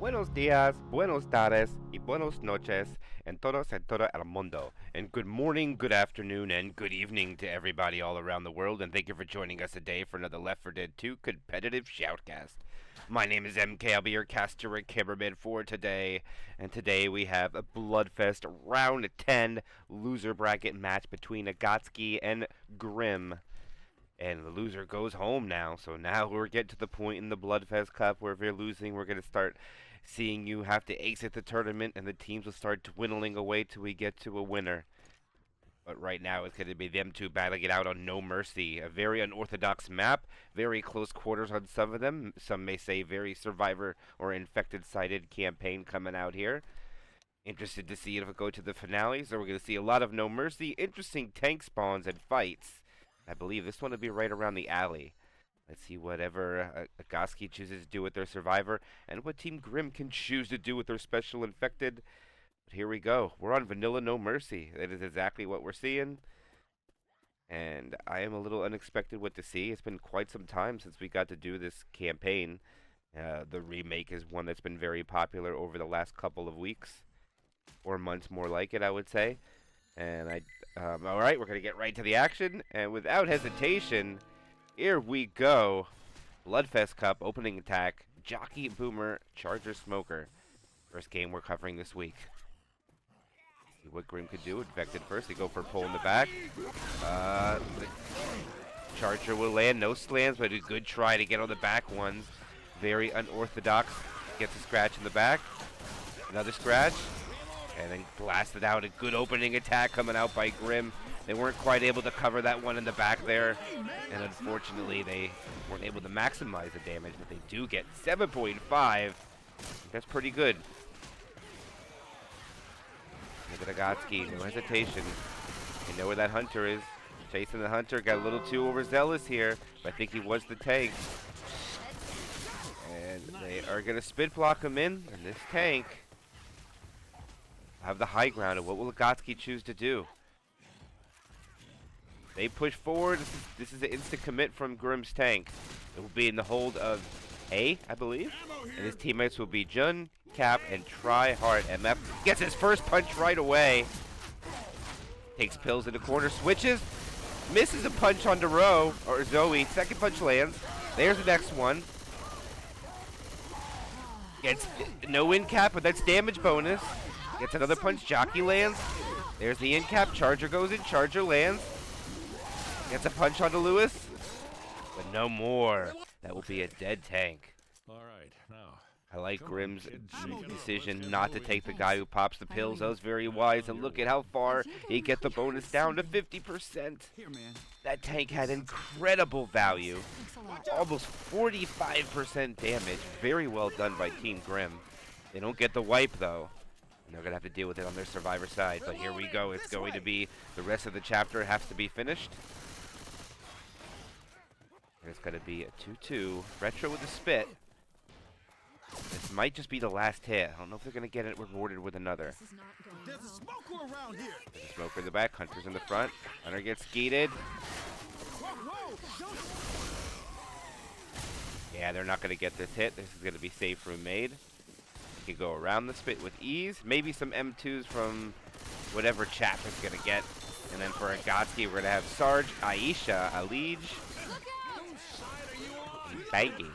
Buenos días, buenos tardes, y buenos noches, and todos en todo el mundo. And good morning, good afternoon, and good evening to everybody all around the world, and thank you for joining us today for another Left 4 Dead 2 competitive shoutcast. My name is MK, I'll be your caster and cameraman for today, and today we have a BloodFest Round 10 loser bracket match between Akatsuki and Grim. And the loser goes home now. So now we're getting to the point in the Bloodfest Cup where if you're losing, we're going to start seeing you have to exit the tournament, and the teams will start dwindling away till we get to a winner. But right now, it's going to be them two battling it out on No Mercy. A very unorthodox map, very close quarters on some of them. Some may say very survivor or infected-sided campaign coming out here. Interested to see if we go to the finale. So we're going to see a lot of No Mercy, interesting tank spawns and fights. I believe this one will be right around the alley. Let's see whatever Akatsuki chooses to do with their survivor, and what Team Grim can choose to do with their special infected. But here we go. We're on Vanilla No Mercy. That is exactly what we're seeing. And I am a little unexpected what to see. It's been quite some time since we got to do this campaign. The remake is one that's been very popular over the last couple of weeks. Or months more like it, I would say. And all right, we're going to get right to the action. And without hesitation, here we go. Bloodfest Cup opening attack. Jockey, Boomer, Charger, Smoker. First game we're covering this week. See what Grim could do. Infected first. They go for a pull in the back. The Charger will land. No slams, but a good try to get on the back ones. Very unorthodox. Gets a scratch in the back. Another scratch. And then blasted out. A good opening attack coming out by Grim. They weren't quite able to cover that one in the back there. And unfortunately, they weren't able to maximize the damage. But they do get 7.5. That's pretty good. Look at Akatsuki. No hesitation. They know where that hunter is. Chasing the hunter. Got a little too overzealous here. But I think he was the tank. And they are going to spit block him in. And this tank have the high ground, and what will Akatsuki choose to do? They push forward. This is an instant commit from Grim's tank. It will be in the hold of A, I believe. And his teammates will be Jun, Cap, and Tryhard. MF gets his first punch right away. Takes pills in the corner, switches, misses a punch on Ro, or Zoe. Second punch lands. There's the next one. Gets no in cap, but that's damage bonus. Gets another punch, Jockey lands. There's the in cap, Charger goes in, Charger lands. Gets a punch onto Lewis, but no more. That will be a dead tank. All right, now. I like Grim's decision not to take the guy who pops the pills. That was very wise, and look at how far he get the bonus down to 50%. That tank had incredible value. Almost 45% damage. Very well done by Team Grim. They don't get the wipe, though. They're going to have to deal with it on their survivor side. But here we go. It's going to be the rest of the chapter has to be finished. There's going to be a 2-2. Retro with a spit. This might just be the last hit. I don't know if they're going to get it rewarded with another. There's a smoker around here. There's a smoker in the back. Hunter's in the front. Hunter gets skeeted. Yeah, they're not going to get this hit. This is going to be safe room made. Can go around the spit with ease. Maybe some M2s from whatever chap is going to get. And then for Akatsuki, we're going to have Sarge, Aisha, Alij, and Bangy.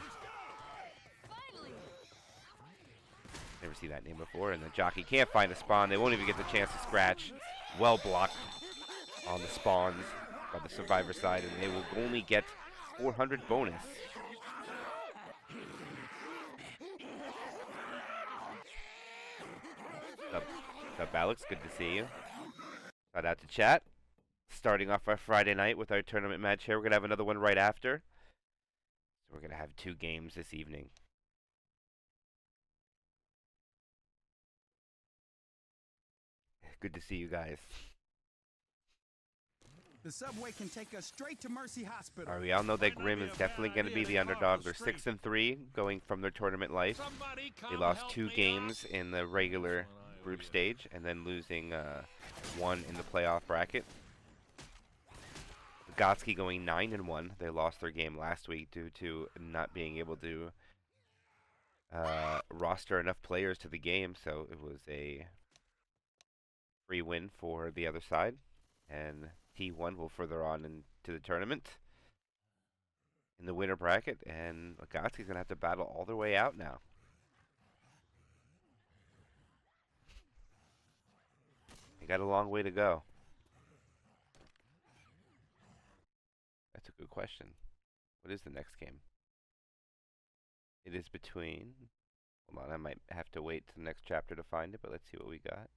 Never seen that name before. And the jockey can't find a spawn. They won't even get the chance to scratch. Well blocked on the spawns by the survivor side. And they will only get 400 bonus. What's up, Alex? Good to see you. Shout out to chat. Starting off our Friday night with our tournament match here. We're going to have another one right after. So we're going to have 2 games this evening. Good to see you guys. The subway can take us straight to Mercy Hospital. All right, we all know that Grim is definitely going to be the underdog. They're 6-3 going from their tournament life. They lost 2 games in the regular group stage and then losing 1 in the playoff bracket. Akatsuki going 9-1. They lost their game last week due to not being able to roster enough players to the game, so it was a free win for the other side. And T1 will further on into the tournament in the winner bracket, and Akatsuki's going to have to battle all their way out now. They got a long way to go. That's a good question. What is the next game? It is between... Hold on, I might have to wait to the next chapter to find it, but let's see what we got.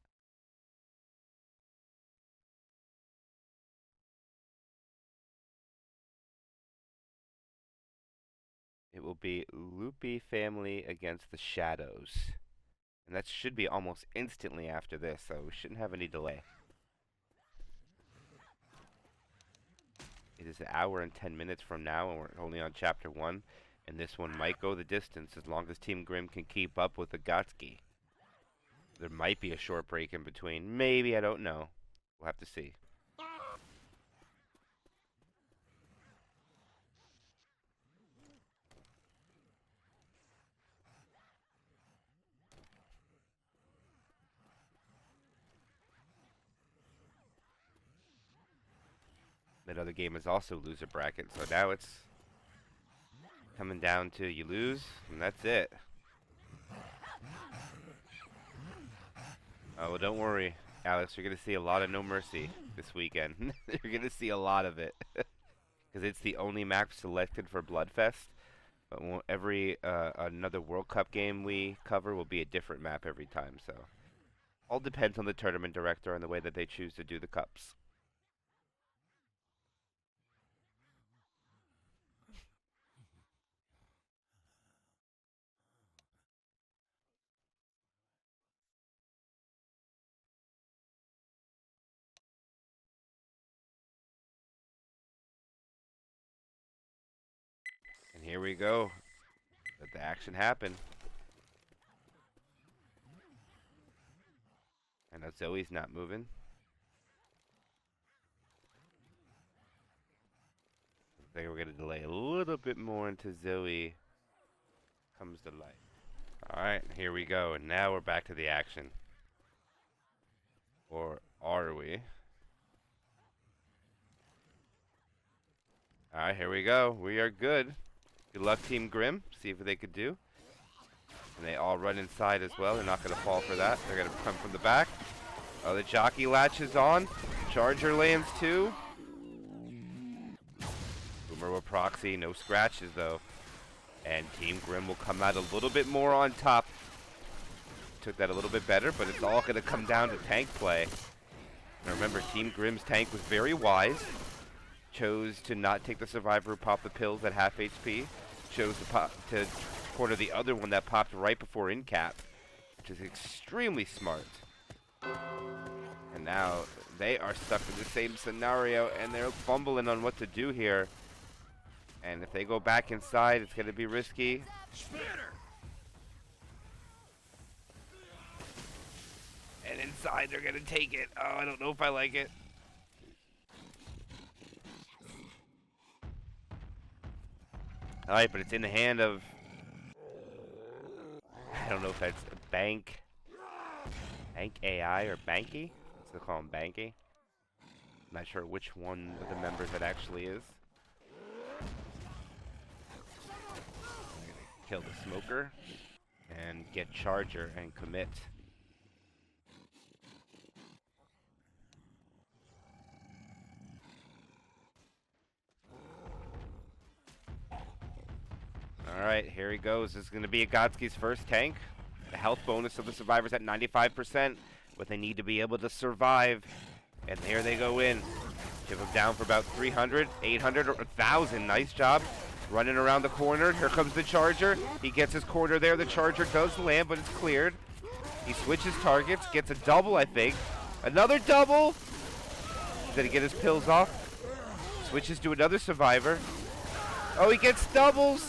It will be Loopy Family against the Shadows. And that should be almost instantly after this, so we shouldn't have any delay. It is an hour and 10 minutes from now, and we're only on Chapter 1. And this one might go the distance as long as Team Grimm can keep up with Akatsuki. There might be a short break in between. Maybe, I don't know. We'll have to see. That other game is also loser bracket, so now it's coming down to you lose, and that's it. Oh, well, don't worry, Alex. You're going to see a lot of No Mercy this weekend. You're going to see a lot of it. Because it's the only map selected for BloodFest. But every another World Cup game we cover will be a different map every time, so all depends on the tournament director and the way that they choose to do the cups. And here we go. Let the action happen. I know Zoe's not moving. I think we're going to delay a little bit more until Zoe comes to life. Alright, here we go. And now we're back to the action. Or are we? Alright, here we go. We are good. Good luck, Team Grimm. See what they could do. And they all run inside as well. They're not going to fall for that. They're going to come from the back. Oh, the jockey latches on. Charger lands too. Boomer will proxy. No scratches, though. And Team Grimm will come out a little bit more on top. Took that a little bit better, but it's all going to come down to tank play. And remember, Team Grimm's tank was very wise. Chose to not take the survivor who popped the pills at half HP. Chose to corner the other one that popped right before in cap, which is extremely smart. And now they are stuck in the same scenario, and they're fumbling on what to do here. And if they go back inside, it's going to be risky. And inside, they're going to take it. Oh, I don't know if I like it. Alright, but it's in the hand of... I don't know if that's Bank AI or Banky. Let's call him Banky. Not sure which one of the members it actually is. Kill the smoker and get Charger and commit. Alright, here he goes. This is going to be Akatsuki's first tank. The health bonus of the survivors at 95%, but they need to be able to survive. And here they go in. Chip him down for about 300, 800, or 1,000. Nice job. Running around the corner. Here comes the Charger. He gets his corner there. The Charger does land, but it's cleared. He switches targets. Gets a double, I think. Another double. Did he get his pills off? Switches to another survivor. Oh, he gets doubles.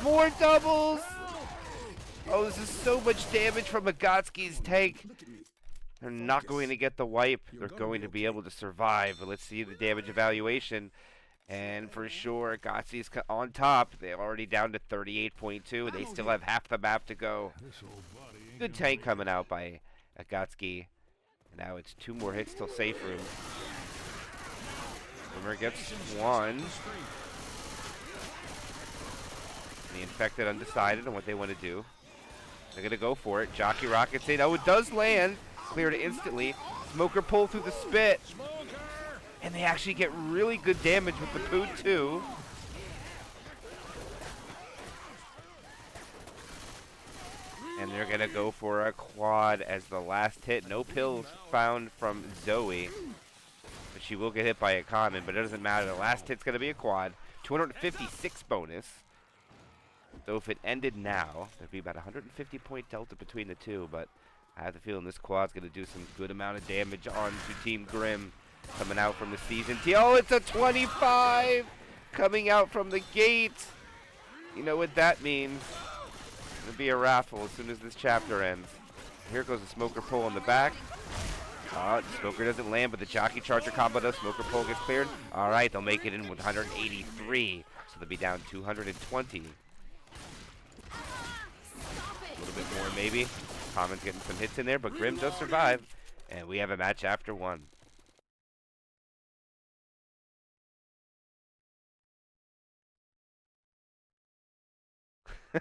More doubles. Oh, this is so much damage from Akatsuki's tank. They're not going to get the wipe. They're going to be able to survive. But let's see the damage evaluation. And for sure, Akatsuki's on top. They're already down to 38.2. They still have half the map to go. Good tank coming out by Akatsuki. And now it's 2 more hits till safe room. Boomer gets 1. The infected undecided on what they want to do. They're going to go for it. Jockey rockets in. Oh, it does land. Cleared it instantly. Smoker pull through the spit. And they actually get really good damage with the poo too. And they're going to go for a quad as the last hit. No pills found from Zoe. But she will get hit by a common, but it doesn't matter. The last hit's going to be a quad. 256 bonus. So if it ended now, there'd be about 150 point delta between the two, but I have the feeling this quad's going to do some good amount of damage onto Team Grimm coming out from the season. Oh, it's a 25 coming out from the gate. You know what that means. It'll be a raffle as soon as this chapter ends. Here goes the Smoker pull in the back. Smoker doesn't land, but the Jockey Charger combo does. Smoker pull gets cleared. All right, they'll make it in with 183, so they'll be down 220. A little bit more, maybe. Common's getting some hits in there, but Grimm does survive. And we have a match after 1.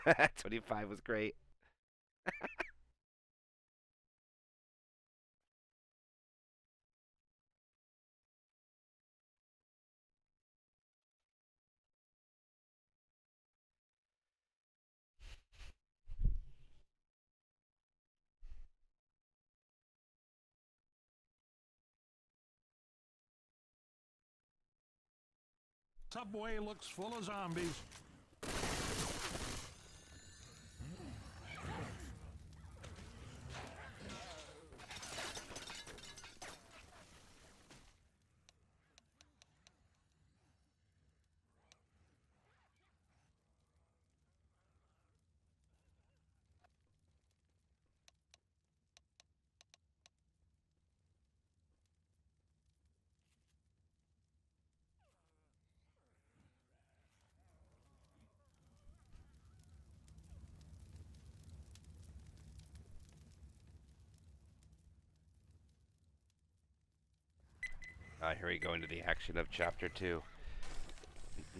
That 25 was great. Subway looks full of zombies. Here we go into the action of Chapter 2.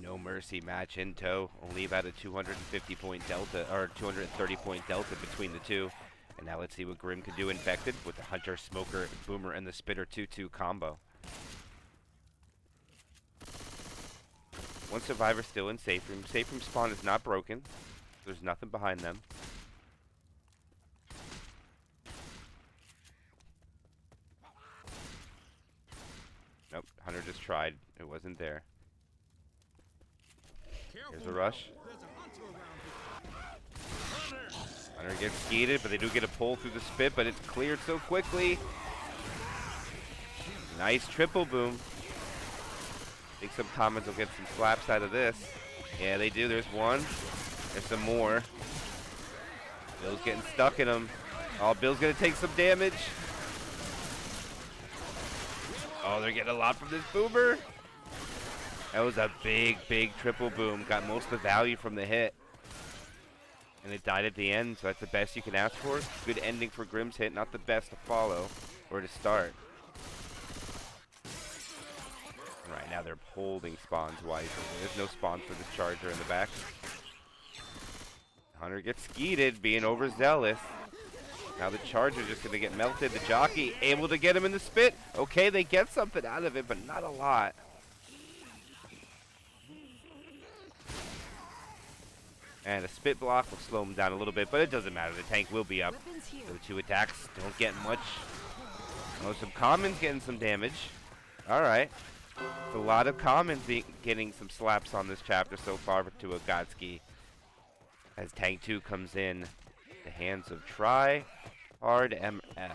No Mercy match in tow. Only about a 250 point delta, or 230 point delta between the two. And now let's see what Grimm can do infected with the Hunter, Smoker, Boomer, and the Spitter 2-2 combo. One survivor still in safe room. Safe room spawn is not broken. There's nothing behind them. Nope, Hunter just tried. It wasn't there. Here's a rush. Hunter gets skeeted, but they do get a pull through the spit, but it's cleared so quickly. Nice triple boom. I think some commons will get some slaps out of this. Yeah, they do. There's one. There's some more. Bill's getting stuck in them. Oh, Bill's going to take some damage. Oh, they're getting a lot from this Boomer. That was a big, big triple boom. Got most of the value from the hit. And it died at the end, so that's the best you can ask for. Good ending for Grimm's hit, not the best to follow or to start. Right now they're holding spawns wisely. There's no spawn for this Charger in the back. Hunter gets skeeted, being overzealous. Now the Charger's just going to get melted. The Jockey able to get him in the spit. Okay, they get something out of it, but not a lot. And a spit block will slow him down a little bit, but it doesn't matter. The tank will be up. The 2 attacks don't get much. Oh, some commons getting some damage. All right. A lot of commons getting some slaps on this chapter so far to Akatsuki. As Tank 2 comes in, the hands of Try Hard MF.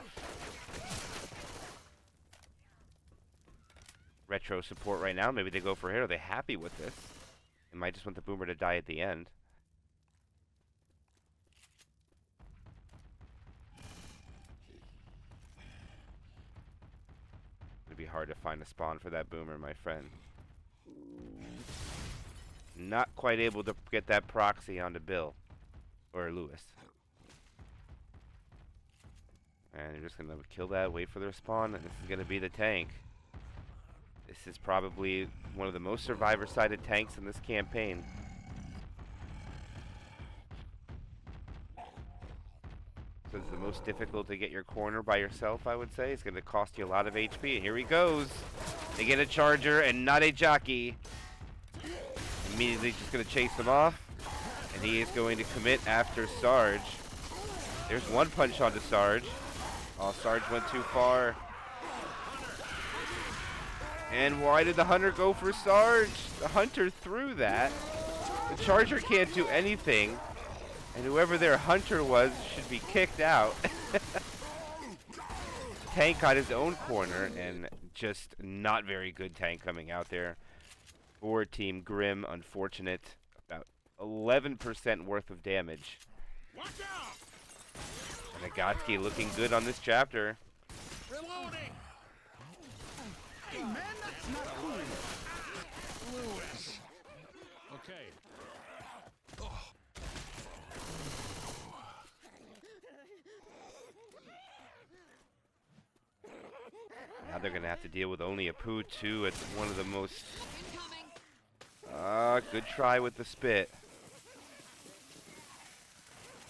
Retro support right now. Maybe they go for a hit. Are they happy with this? They might just want the Boomer to die at the end. It'd be hard to find a spawn for that Boomer, my friend. not quite able to get that proxy onto Bill or Lewis. And they're just going to kill that, wait for their spawn, and this is going to be the tank. This is probably one of the most survivor-sided tanks in this campaign. So it's the most difficult to get your corner by yourself, I would say. It's going to cost you a lot of HP. And here he goes. They get a charger and not a jockey. Immediately just going to chase him off. And he is going to commit after Sarge. There's one punch onto Sarge. Oh, Sarge went too far. And why did the Hunter go for Sarge? The Hunter threw that. The Charger can't do anything. And whoever their Hunter was should be kicked out. Tank got his own corner, and just not very good tank coming out there for Team Grimm. Unfortunate. About 11% worth of damage. Watch out! And Akatsuki looking good on this chapter. Reloading! Hey, man, that's not cool. Lewis. Okay. Now they're going to have to deal with only a poo, too. It's one of the most... good try with the spit.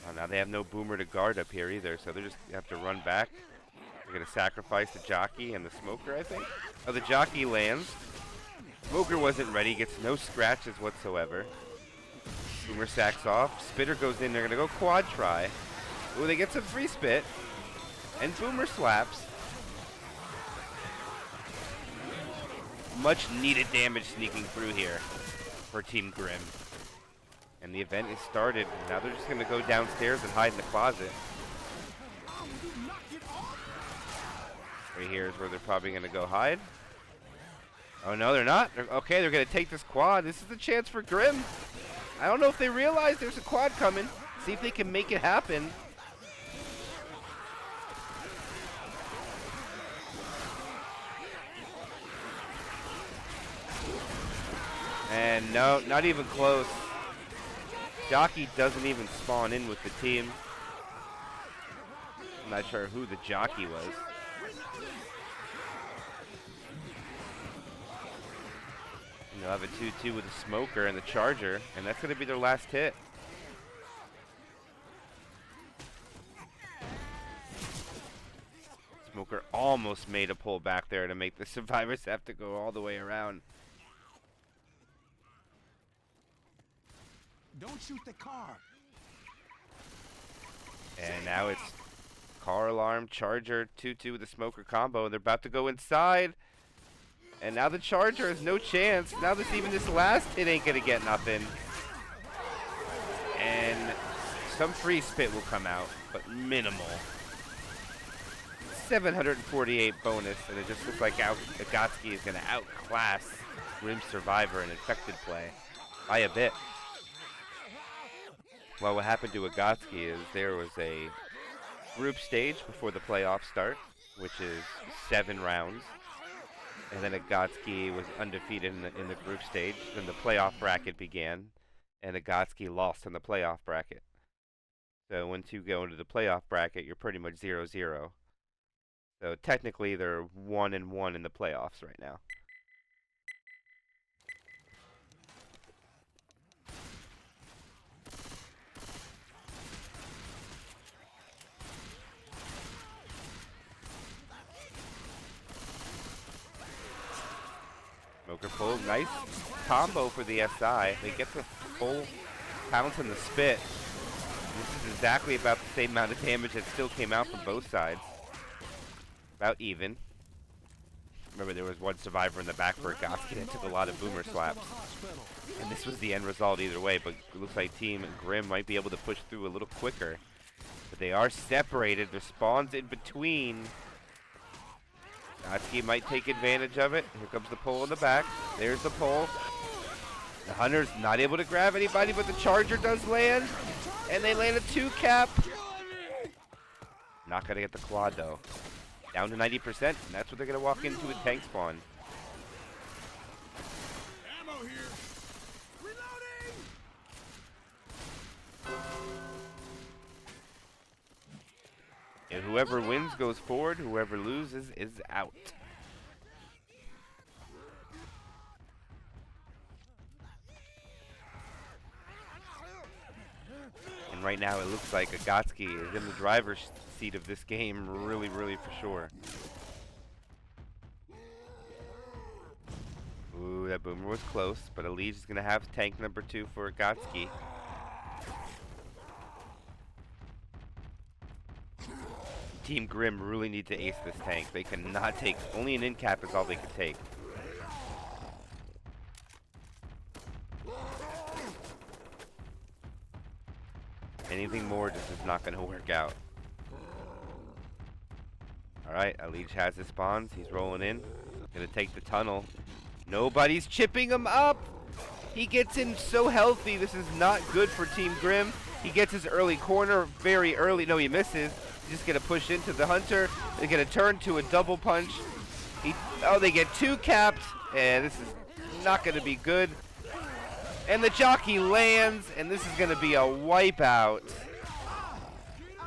Oh, now they have no boomer to guard up here either, so they just have to run back. They're going to sacrifice the jockey and the smoker, I think. Oh, the jockey lands. Smoker wasn't ready, gets no scratches whatsoever. Boomer sacks off. Spitter goes in, they're going to go quad try. Ooh, they get some free spit. And Boomer slaps. Much needed damage sneaking through here for Team Grimm. And the event is started. Now they're just going to go downstairs and hide in the closet. Right here is where they're probably going to go hide. Oh, no, they're not. Okay, they're going to take this quad. This is the chance for Grimm. I don't know if they realize there's a quad coming. See if they can make it happen. And no, not even close. Jockey doesn't even spawn in with the team. I'm not sure who the jockey was. And they'll have a 2-2 with the smoker and the charger, and that's going to be their last hit. Smoker almost made a pull back there to make the survivors have to go all the way around. Don't shoot the car. And now it's car alarm, charger, 2-2 with the smoker combo, and they're about to go inside. And now the charger has no chance. Now this last hit ain't gonna get nothing. And some free spit will come out, but minimal. 748 bonus, and it just looks like Akatsuki is gonna outclass Grimm Survivor in infected play by a bit. Well, what happened to Akatsuki is there was a group stage before the playoffs start, which is 7 rounds. And then Akatsuki was undefeated in the group stage. Then the playoff bracket began, and Akatsuki lost in the playoff bracket. So once you go into the playoff bracket, you're pretty much 0-0. So technically, they're 1-1 in the playoffs right now. Smoker pull, nice combo for the SI. They get the full pounce and the spit. This is exactly about the same amount of damage that still came out from both sides. About even. Remember, there was one survivor in the back for Akatsuki that took a lot of boomer slaps. And this was the end result either way, but it looks like Team Grimm might be able to push through a little quicker. But they are separated. There's spawns in between. Akatsuki might take advantage of it. Here comes the pull in the back. There's the pull. The Hunter's not able to grab anybody, but the charger does land. And they land a 2-cap. Not going to get the quad, though. Down to 90%, and that's what they're going to walk into with tank spawn. Ammo here. Reloading! And whoever wins goes forward, whoever loses is out. And right now it looks like Akatsuki is in the driver's seat of this game, really, really for sure. Ooh, that boomer was close, but Elige is going to have tank number 2 for Akatsuki. Team Grimm really need to ace this tank. They cannot take, only an in cap is all they can take. Anything more just is not going to work out. Alright, Elige has his spawns. He's rolling in. Gonna take the tunnel. Nobody's chipping him up! He gets in so healthy. This is not good for Team Grimm. He gets his early corner very early. No, he misses. He's just gonna push into the Hunter. They're gonna turn to a double punch. They get 2 capped. And this is not gonna be good. And the jockey lands, and this is gonna be a wipeout.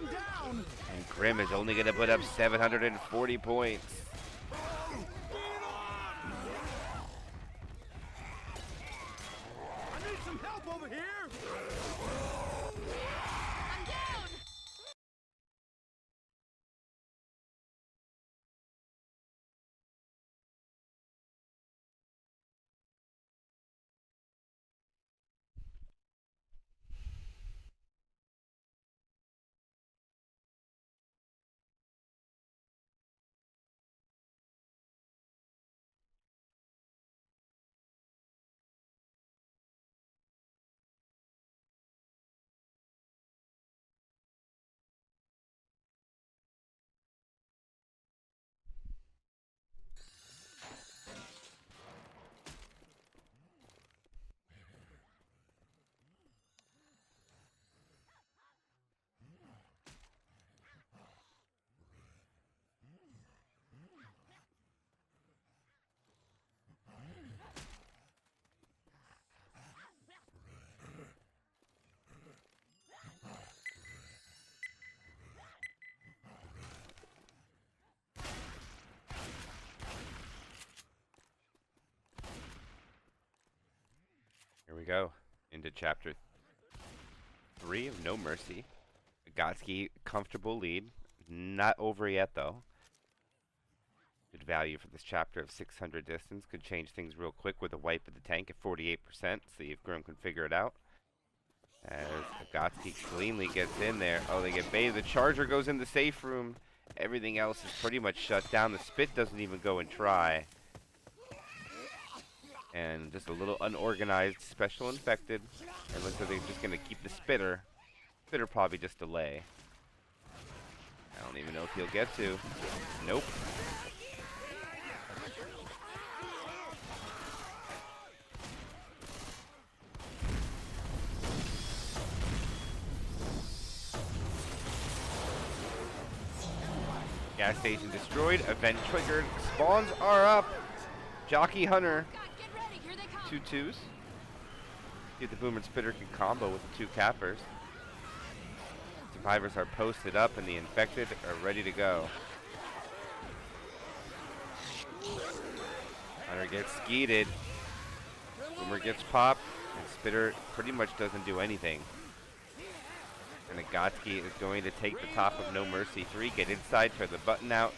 And Grimm is only gonna put up 740 points. I need some help over here. I'm down! Here we go, into chapter 3 of No Mercy. Akatsuki, comfortable lead. Not over yet, though. Good value for this chapter of 600 distance. Could change things real quick with a wipe of the tank at 48%. See if Grimm can figure it out. As Akatsuki cleanly gets in there. Oh, they get baited. The charger goes in the safe room. Everything else is pretty much shut down. The spit doesn't even go and try. And just a little unorganized special infected. And looks like they're just going to keep the spitter. Spitter probably just delay. I don't even know if he'll get to. Nope. Gas station destroyed. Event triggered. Spawns are up. Jockey Hunter. God, get ready, here they come! 2 twos. See if the Boomer and Spitter can combo with the 2 cappers. Survivors are posted up and the infected are ready to go. Hunter gets skeeted. Boomer gets popped. And Spitter pretty much doesn't do anything. And Akatsuki is going to take the top of No Mercy 3, get inside, try the button out,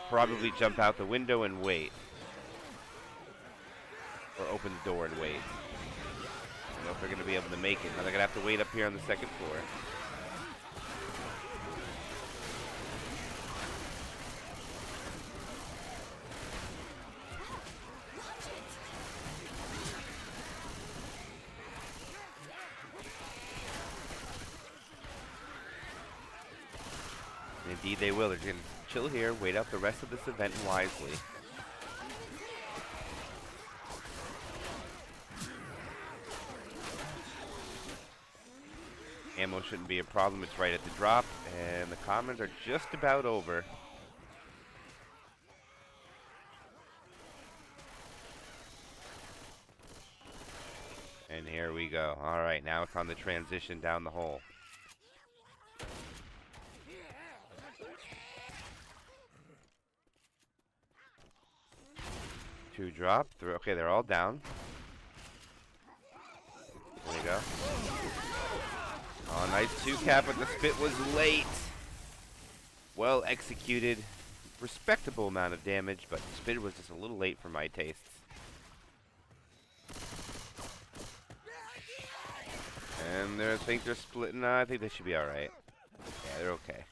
probably jump out the window and wait. Or open the door and wait. I don't know if they're going to be able to make it. Now they're going to have to wait up here on the 2nd floor. And indeed they will. They're going to chill here, wait out the rest of this event wisely. Ammo shouldn't be a problem. It's right at the drop. And the commons are just about over. And here we go. Alright, now it's on the transition down the hole. 2 drop. Okay, they're all down. There we go. Oh, nice 2 cap, but the spit was late. Well executed. Respectable amount of damage, but the spit was just a little late for my tastes. And I think they're splitting. I think they should be alright. Yeah, they're okay.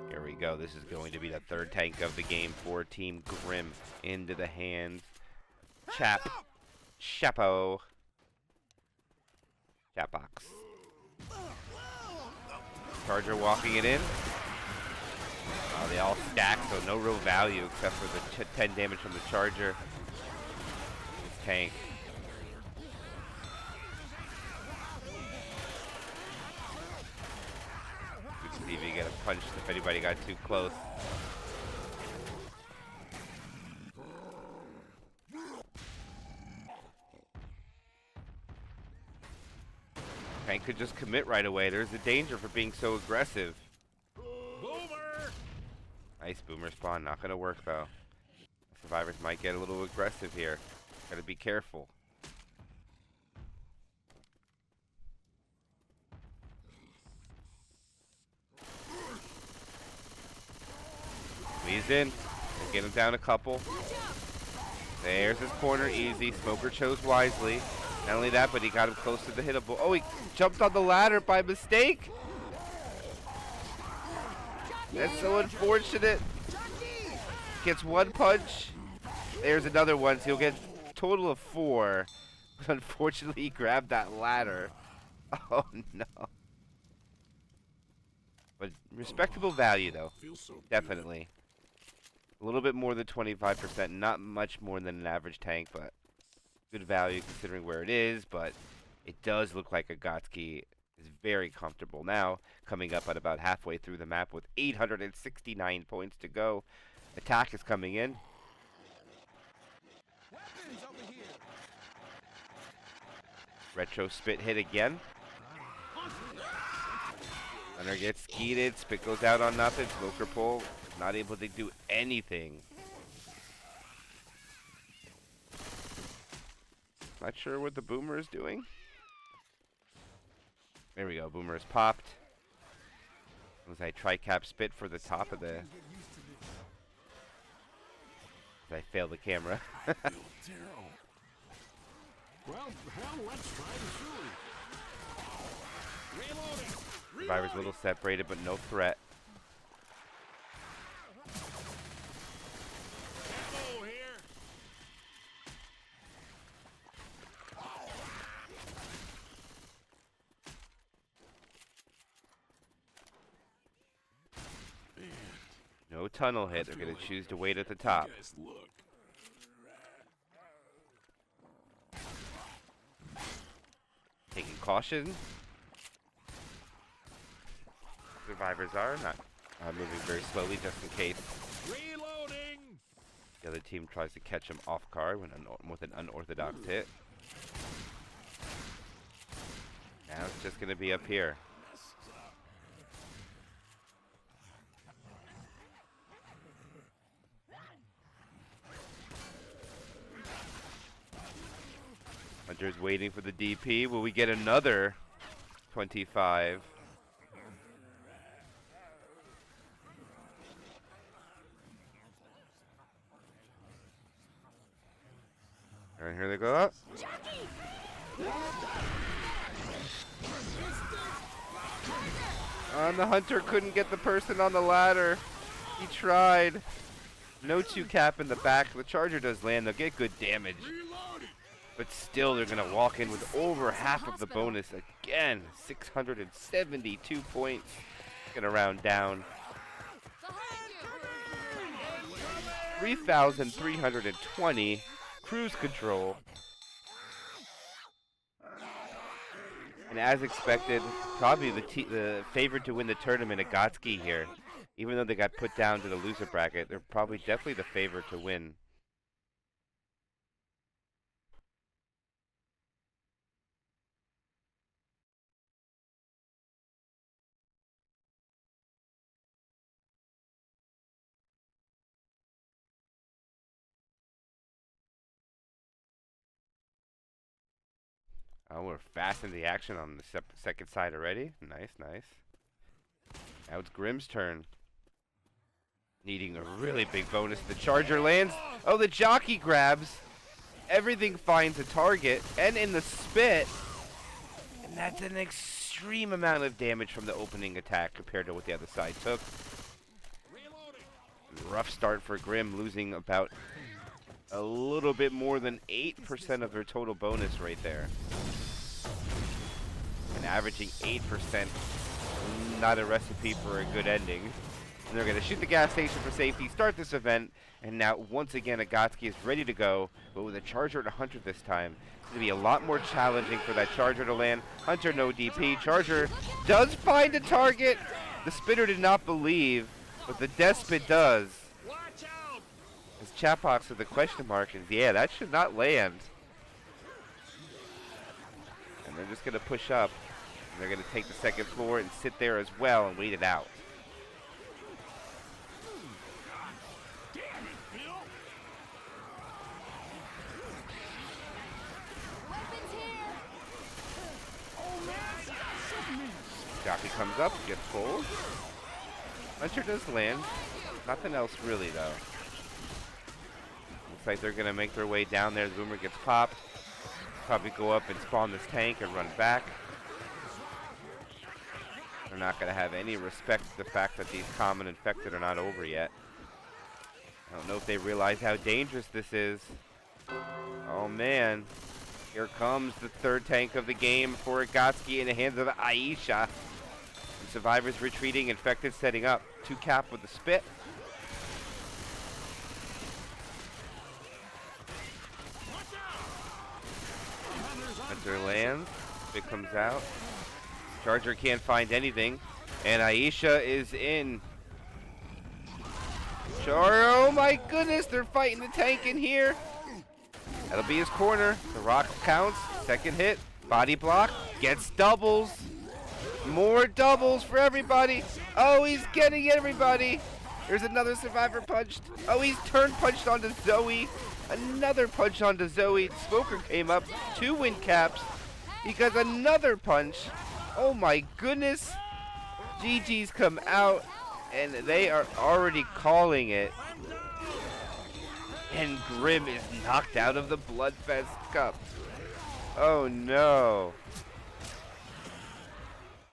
Here we go. This is going to be the 3rd tank of the game for Team Grim. Into the hands. Chapo. Chapbox. Charger walking it in. They all stack, so no real value except for the 10 damage from the Charger. This tank. We can see if you get a punch if anybody got too close. Tank could just commit right away. There's a danger for being so aggressive. Boomer! Nice boomer spawn. Not going to work, though. Survivors might get a little aggressive here. Gotta be careful. Squeeze in. Get him down a couple. There's his corner. Easy. Smoker chose wisely. Not only that, but he got him close to the hittable. Oh, he jumped on the ladder by mistake. That's so unfortunate. Gets 1 punch. There's another one, so he'll get a total of 4. But unfortunately, he grabbed that ladder. Oh, no. But respectable value, though. Definitely. A little bit more than 25%. Not much more than an average tank, but good value considering where it is. But it does look like Akatsuki is very comfortable now, coming up at about halfway through the map with 869 points to go. Attack is coming in. Retro spit hit again. Hunter gets skeeted. Spit goes out on nothing. Smoker pull. Not able to do anything. Not sure what the boomer is doing. There we go. Boomer is popped. Was I tri-cap spit for the top of the... I failed the camera. Well, hell, let's try the shooting. Reloading. Survivor's a little separated, but no threat. Ammo here. No tunnel hit. They're going to choose to wait at the top. Guys, look. Taking caution. Survivors are not moving very slowly just in case Reloading. the other team tries to catch him off guard with an unorthodox hit. Now it's just going to be up here. Hunter's waiting for the DP. Will we get another 25? Alright, here they go up. And the Hunter couldn't get the person on the ladder. He tried. No 2 cap in the back. The Charger does land. They'll get good damage. But still, they're going to walk in with over half of the bonus again. 672 points. Going to round down. 3,320. Cruise control. And as expected, probably the favorite to win the tournament, Akatsuki here. Even though they got put down to the loser bracket, they're probably definitely the favorite to win. Oh, we're fast in the action on the second side already. Nice, nice. Now it's Grimm's turn. Needing a really big bonus. The charger lands. Oh, the jockey grabs. Everything finds a target. And in the spit. And that's an extreme amount of damage from the opening attack compared to what the other side took. Rough start for Grimm, losing about a little bit more than 8% of their total bonus right there. And averaging 8%, not a recipe for a good ending. And they're going to shoot the gas station for safety, start this event, and now once again Akatsuki is ready to go, but with a Charger and a Hunter this time. It's going to be a lot more challenging for that Charger to land. Hunter no DP. Charger does find a target. The Spitter did not believe, but the Despot does. Watch out! His chat box with the question mark is, yeah, that should not land. And they're just going to push up. And they're going to take the second floor and sit there as well and wait it out. Damn it, Bill! Weapons here. Oh man, shoot me! Jockey comes up, gets pulled. Hunter does land. Nothing else really, though. Looks like they're going to make their way down there. The Boomer gets popped. Probably go up and spawn this tank and run back. They're not going to have any respect to the fact that these common infected are not over yet. I don't know if they realize how dangerous this is. Oh, man. Here comes the third tank of the game for Akatsuki in the hands of Aisha. The survivors retreating, infected setting up. 2 cap with the spit. Hunter lands. Spit comes out. Charger can't find anything. And Aisha is in. Oh my goodness, they're fighting the tank in here. That'll be his corner. The rock counts. Second hit. Body block. Gets doubles. More doubles for everybody. Oh, he's getting everybody. There's another survivor punched. Oh, he's turn punched onto Zoe. Another punch onto Zoe. Smoker came up. 2 win caps. He got another punch. Oh my goodness. GG's come out. And they are already calling it. And Grimm is knocked out of the BloodFest Cup. Oh no.